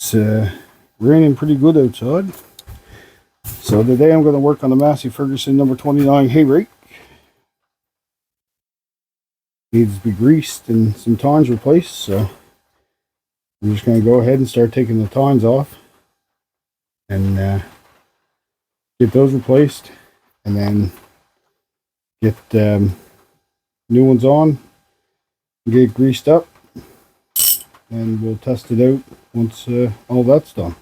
It's raining pretty good outside. So today I'm going to work on the Massey Fergusion number 29 hay rake. Needs to be greased and some tines replaced, so I'm just going to go ahead and start taking the tines off and get those replaced, and then get new ones on, get it greased up, and we'll test it out once all that's done.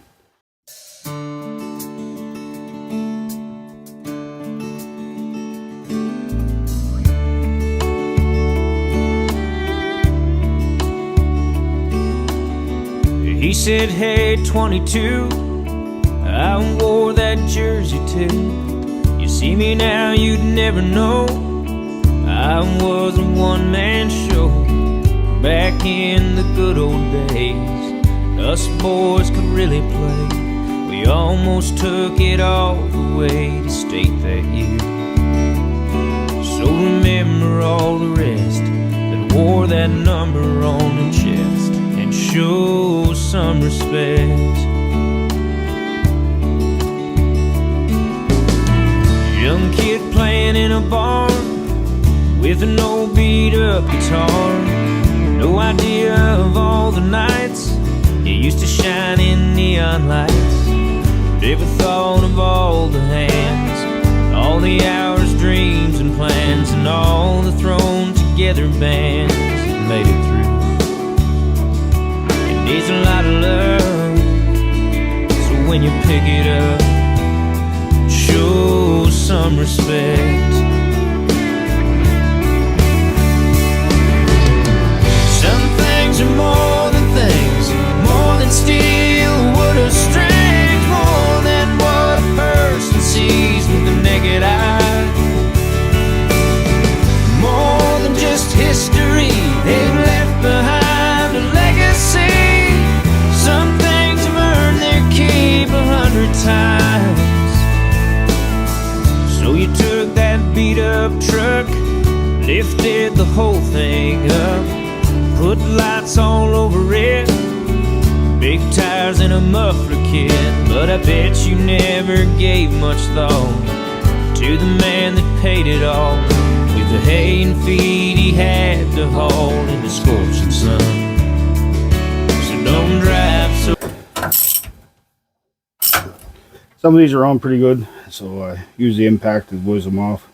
He said, hey, 22, I wore that jersey too. You see me now, you'd never know I was a one-man show. Back in the good old days, us boys could really play. We almost took it all the way to state that year. So remember all the rest that wore that number on their chest, and show some respect. Young kid playing in a barn with an old beat up guitar. No idea of all the nights it used to shine in neon lights. Never thought of all the hands, all the hours, dreams and plans, and all the thrown together bands that made it through. It needs a lot of love, so when you pick it up, show some respect. Some things are more than things, more than steel, wood or strength, more than what a person sees with the naked eye. More than just history, they've left behind a legacy. Some things have earned their keep 100 times. So you took that beat up truck, lifted the whole thing up, put lights all over it, big tires and a muffler kit. But I bet you never gave much thought to the man that paid it all with the hay and feed he had to haul in the scorching sun. So don't drive so. Some of these are on pretty good, so I use the impact to whiz them off.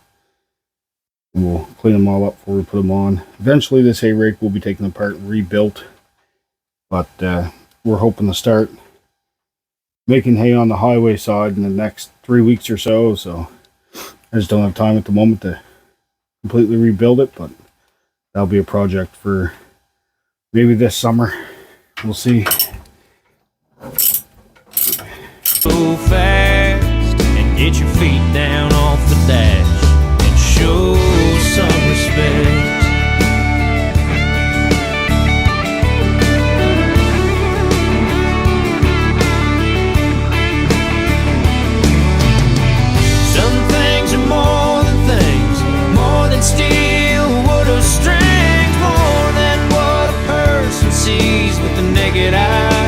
And we'll clean them all up before we put them on. Eventually this hay rake will be taken apart and rebuilt, but we're hoping to start making hay on the highway side in the next 3 weeks or so. So I just don't have time at the moment to completely rebuild it, but that'll be a project for maybe this summer. We'll see. Go fast and get your feet down off the dash and show some respect. Some things are more than things, more than steel, wood or strength, more than what a person sees with the naked eye.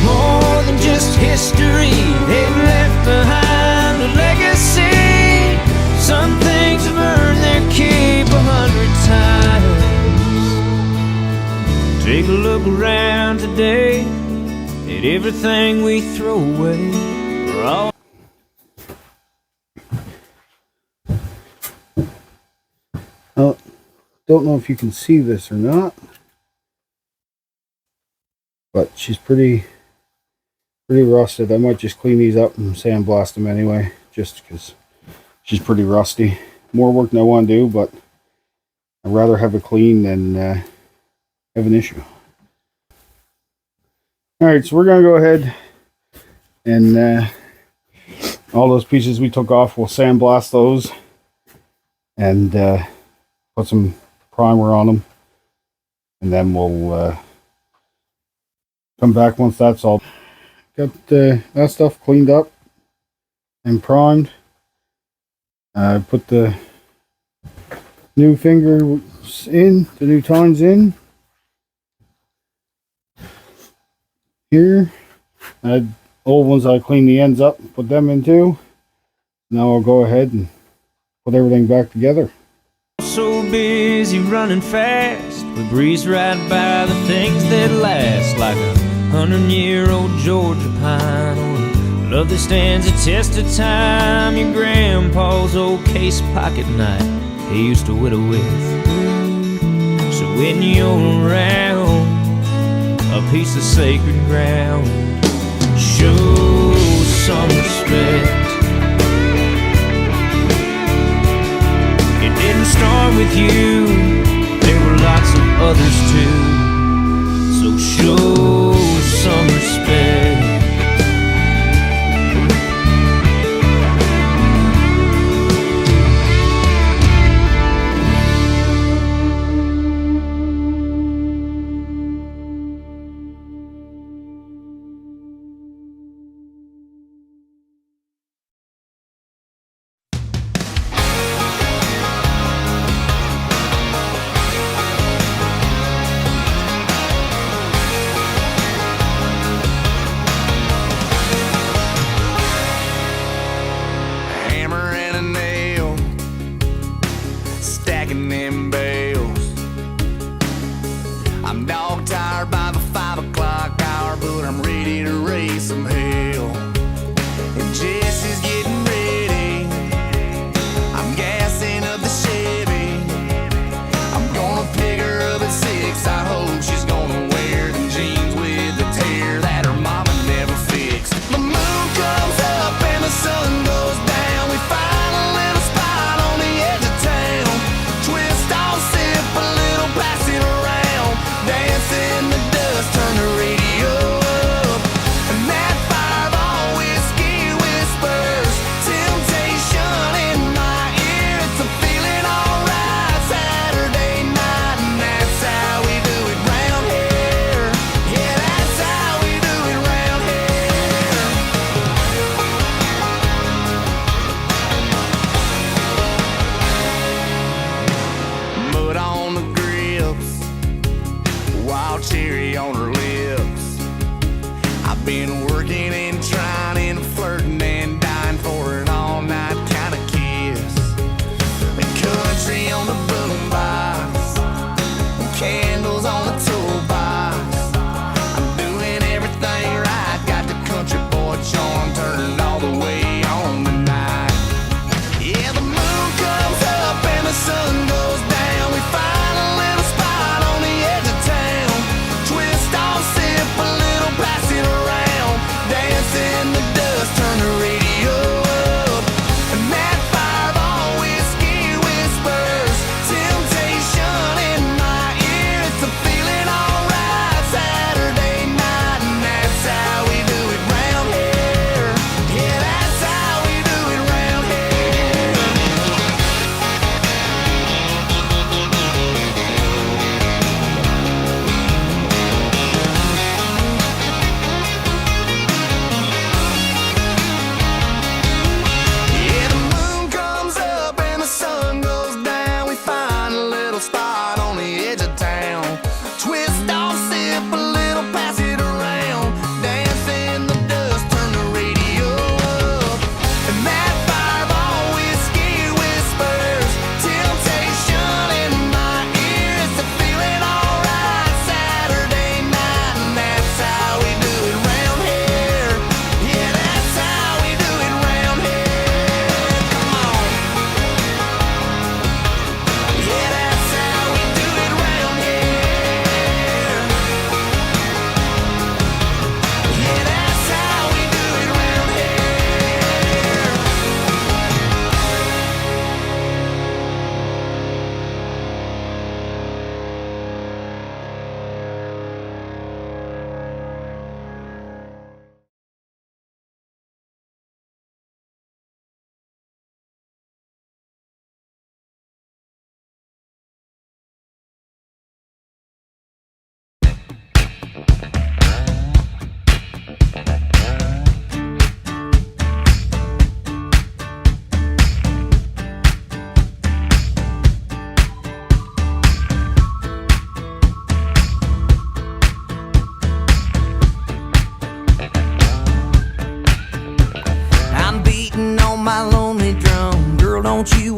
More than just history, they've left behind a legacy. Some things have earned their keep 100 times. Take a look around today at everything we throw away. We're all Well, don't know if you can see this or not, but she's pretty rusted. I might just clean these up and sandblast them anyway, just because she's pretty rusty. More work than I want to do, but I'd rather have it clean than have an issue. Alright, so we're going to go ahead and all those pieces we took off, we'll sandblast those and put some primer on them, and then we'll come back once that's all. Got that stuff cleaned up and primed. Put the new fingers in, the new tines in. here. I had old ones I cleaned the ends up, put them in too. Now I'll go ahead and put everything back together. So busy running fast, we breeze right by the things that last, like a 100-year-old Georgia pine or love that stands the test of time. Your grandpa's old case pocket knife he used to whittle with. So when you're around a piece of sacred ground, show some respect. It didn't start with you, there were lots of others too. So show some respect. Them bales. I'm dog tired by the 5 o'clock hour, but I'm ready to raise some hell. And Jesse's getting ready. I'm gassing up the Chevy. I'm gonna pick her up at 6. I hope she's gonna wear them jeans with the tear that her mama never fixed. The moon comes up and the sun goes down. We find a little spot on the edge of town. Twist off, sip a little, pass it around. Dance in the dust, turn the radio up. And that fireball whiskey whispers temptation in my ear. It's a feeling alright Saturday night, and that's how we do it round here. Yeah, that's how we do it round here. Mud on the grips, wild cherry on her lips. I've been working and trying and flirting and dying for an all-night kind of kiss. The country on the boombox, candles on the toolbox. I'm doing everything right, got the country boy charm turned all the way on tonight. Yeah, the moon comes up and the sun goes down. We find a little spot on the edge of town. Twist off, sip a little, pass it around. Dance in the dust, turn the radio up. And that fireball whiskey whispers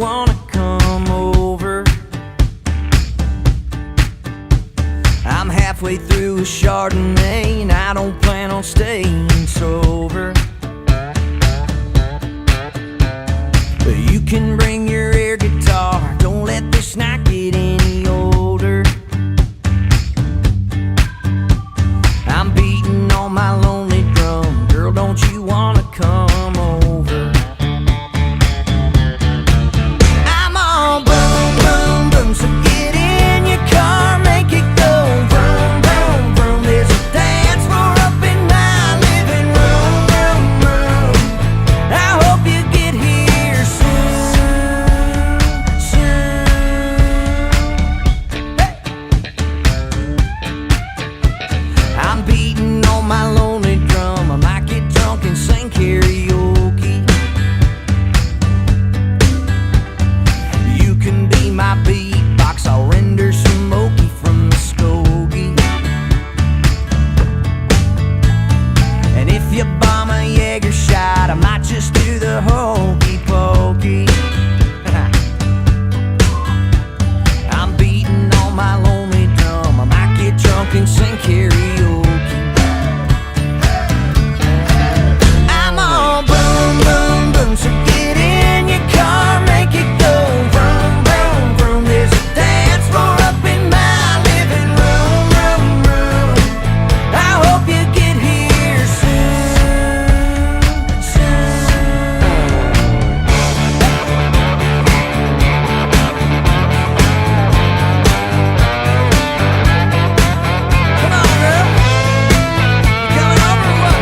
wanna come over? I'm halfway through a Chardonnay and I don't plan on staying sober. But you can bring your air guitar, don't let this night get any older. I'm beating on my lonely drum, girl, don't you wanna come over? I'm all boom, boom, boom, so get in your car, make it go vroom, vroom, vroom. There's a dance floor up in my living room, room, room. I hope you get here soon, soon. Hey! I'm beating on my lonely drum, I might get drunk and sing karaoke. You can be my beatbox, I'll render smoky from the Skokie. And if you bomb a Jaeger shot, I might just do the hokey pokey. I'm beating on my lonely drum, I might get drunk and sing karaoke. I'm all boom, boom, boom, so get in your car, make it go vroom, vroom, vroom. There's a dance floor up in my living room, room, room. I hope you get here soon, soon. Come on, girl. You coming over or what?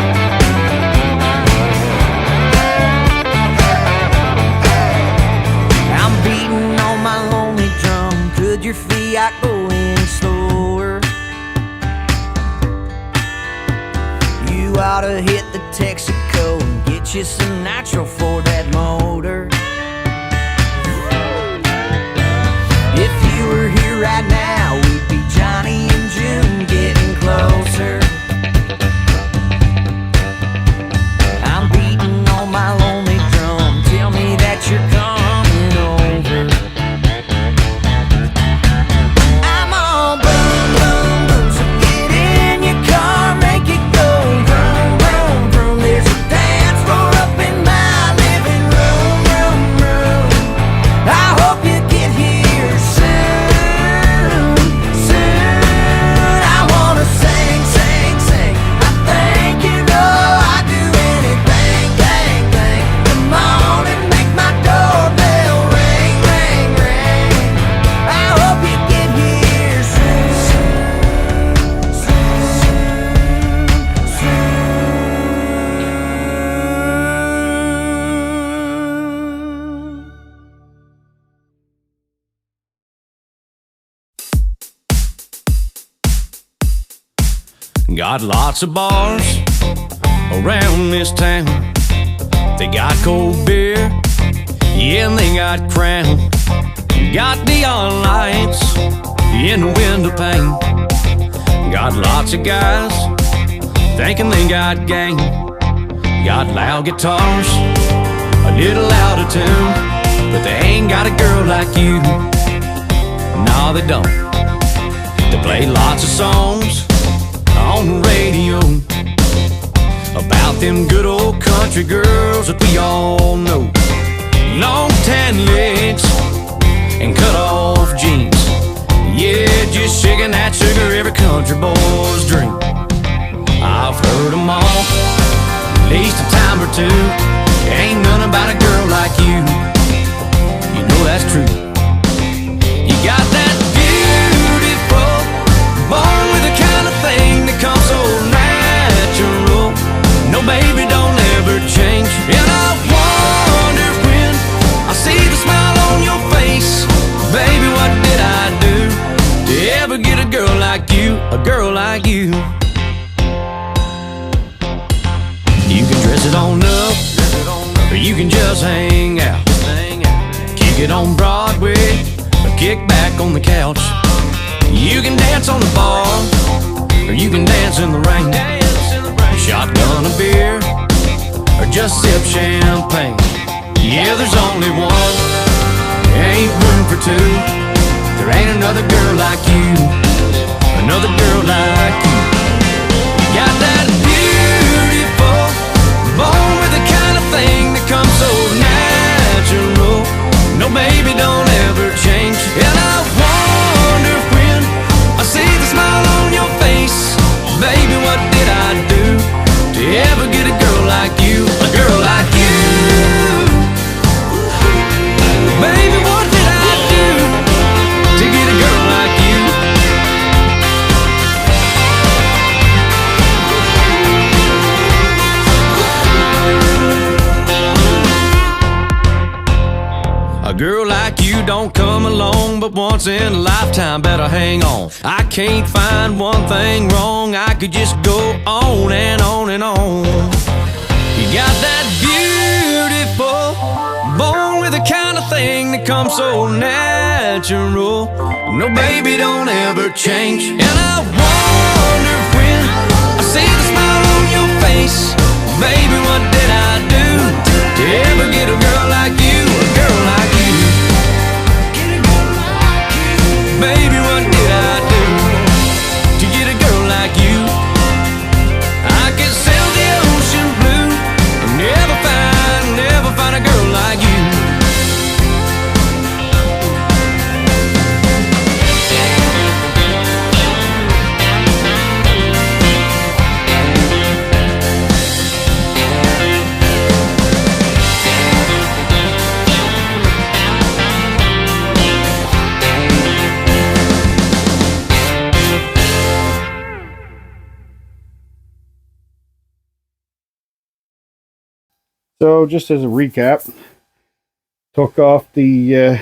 I'm beating on my lonely drum. Could your Fiat go any slower? You ought to hit the Texaco and get you some nitro for that motor. If you were here right now, we'd be Johnny and June getting closer. I'm beating on my lonely drum, tell me that you're coming over. I'm all boom, boom, boom, so get in your car, make it go vroom, vroom, vroom. There's a dance floor up in my living room, room, room. I hope you get here soon, soon. I wanna sing, sing, sing. I think you know I'd do anything, dang, dang. Come on and make my doorbell ring, ring, ring. I hope you get here soon, soon, soon. Got lots of bars around this town. They got cold beer, yeah, and they got Crown. Got neon lights in the window pane. Got lots of guys thinking they got game. Got loud guitars, a little out of tune, but they ain't got a girl like you. No, they don't. They play lots of songs on the radio about them good old country girls that we all know. Long tan legs and cut off jeans, yeah, just shaking that sugar, every country boy's dream. I've heard them all, at least a time or two. Ain't none about a girl like you. You know that's true. You got that beautiful, born with the kind of thing that comes so natural. No, baby, don't ever change. And I wonder when I see the smile on your face, baby, what did I do to ever get a girl like you, a girl like you? You can dress it on up, or you can just hang out. Kick it on Broadway, or kick back on the couch. You can dance on the bar, or you can dance in the rain. Shotgun a beer, or just sip champagne. Yeah, there's only one too. There ain't another girl like you, another girl like you. Got that beautiful, born with the kind of thing that comes so natural. No, baby, don't ever change. And I wonder when I see the smile on your face, baby, what did I do to ever get a girl like you, a girl like you? Baby, what did I do to get a girl like you? A girl like you don't come along but once in a lifetime, better hang on. I can't find one thing wrong, I could just go on and on and on. You got that beautiful, born with the kind of thing that comes so natural. No, baby, don't ever change. And I wonder when I see the smile on your face, baby, what did I do to ever get a girl like you, a girl like you? Baby, what did I do to get a girl like you? I could sail the ocean blue and never find a girl like you. So just as a recap, took off the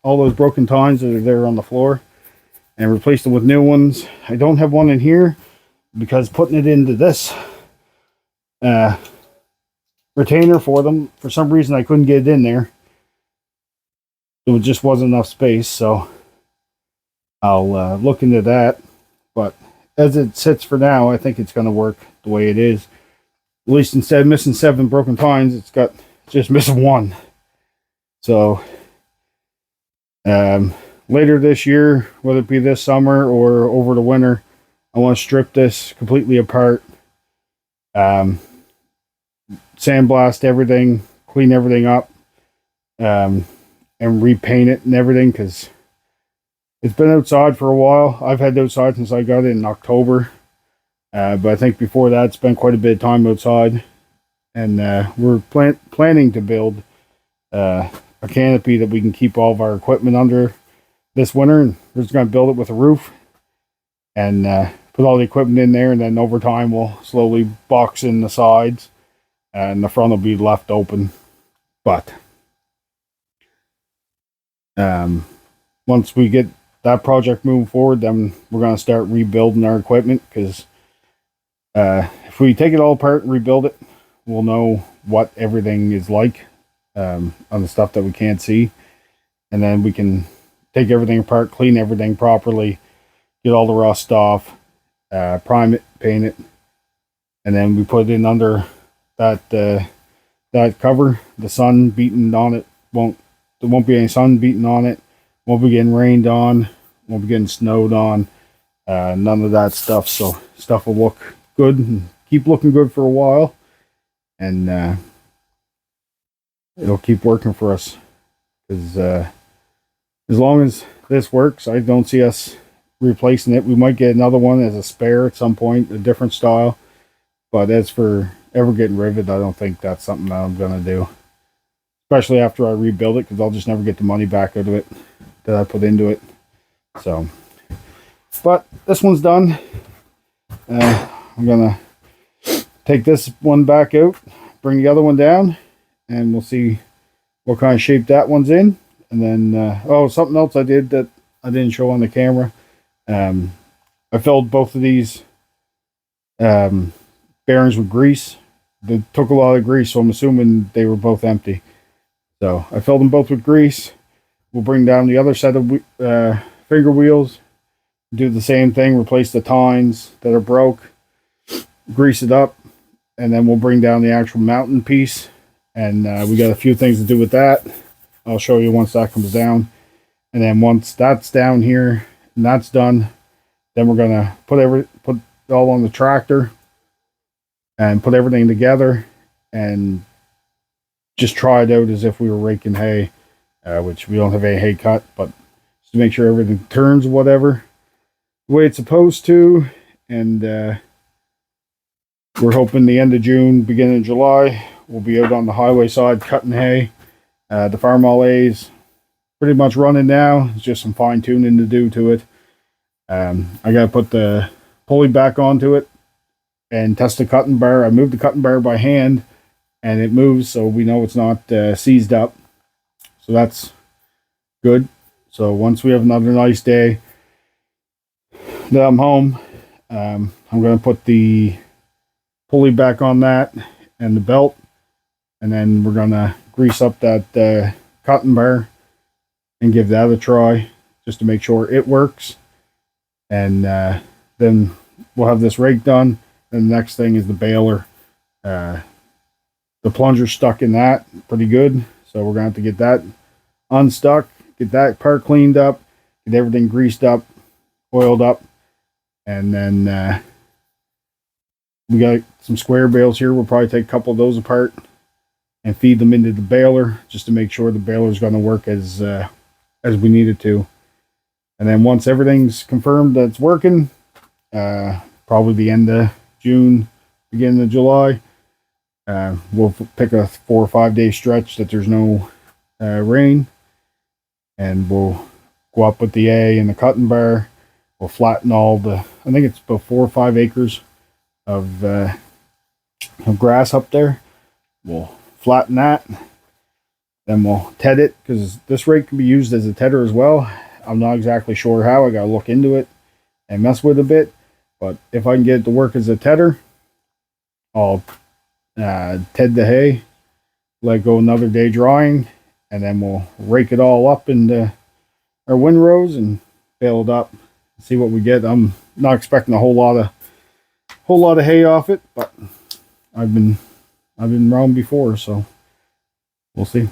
all those broken tines that are there on the floor and replaced them with new ones. I don't have one in here because putting it into this retainer for them, for some reason I couldn't get it in there. It just wasn't enough space, so I'll look into that. But as it sits for now, I think it's going to work the way it is. At least instead of missing 7 broken tines, it's got just missing 1. So later this year, whether it be this summer or over the winter, I want to strip this completely apart, sandblast everything, clean everything up, and repaint it and everything, because it's been outside for a while. I've had it outside since I got it in October. But I think before that, spent quite a bit of time outside, and we're planning to build a canopy that we can keep all of our equipment under this winter. And we're just going to build it with a roof and put all the equipment in there, and then over time we'll slowly box in the sides, and the front will be left open. But once we get that project moving forward, then we're going to start rebuilding our equipment, because if we take it all apart and rebuild it, we'll know what everything is like on the stuff that we can't see, and then we can take everything apart, clean everything properly, get all the rust off, prime it, paint it, and then we put it in under that cover. The sun beating on it there won't be any sun beating on it, won't be getting rained on, won't be getting snowed on, none of that stuff. So stuff will look good and keep looking good for a while, and it'll keep working for us, because as long as this works, I don't see us replacing it. We might get another one as a spare at some point, a different style, but as for ever getting rid of it, I don't think that's something that I'm gonna do, especially after I rebuild it, because I'll just never get the money back out of it that I put into it. So, but this one's done. I'm gonna take this one back out, bring the other one down, and we'll see what kind of shape that one's in. And then something else I did that I didn't show on the camera, I filled both of these bearings with grease. They took a lot of grease, so I'm assuming they were both empty. So I filled them both with grease. We'll bring down the other set of finger wheels, do the same thing, replace the tines that are broke, grease it up, and then we'll bring down the actual mounting piece. And we got a few things to do with that. I'll show you once that comes down. And then once that's down here and that's done, then we're gonna put it all on the tractor and put everything together and just try it out as if we were raking hay, which we don't have a hay cut, but just to make sure everything turns whatever the way it's supposed to. And we're hoping the end of June, beginning of July, we'll be out on the highway side cutting hay. The farm all A's pretty much running now. It's just some fine tuning to do to it. I gotta put the pulley back onto it and test the cutting bar. I moved the cutting bar by hand and it moves, so we know it's not seized up. So that's good. So once we have another nice day that I'm home, I'm going to put the pulley back on that and the belt, and then we're going to grease up that cutting bar and give that a try just to make sure it works. And then we'll have this rake done. And the next thing is the baler. The plunger's stuck in that pretty good, so we're going to have to get that unstuck, get that part cleaned up, get everything greased up, oiled up, and then we got some square bales here. We'll probably take a couple of those apart and feed them into the baler just to make sure the baler's going to work as we need it to. And then once everything's confirmed that it's working, probably the end of June, beginning of July, we'll pick a 4 or 5 day stretch that there's no rain, and we'll go up with the A and the cutting bar. We'll flatten all the, I think it's about 4 or 5 acres of grass up there. We'll flatten that, then we'll ted it, because this rake can be used as a tedder as well. I'm not exactly sure how. I gotta look into it and mess with it a bit, but if I can get it to work as a tedder, I'll ted the hay, let go another day drying, and then we'll rake it all up into our windrows and bale it up, see what we get. I'm not expecting a whole lot of hay off it, but I've been wrong before, so we'll see.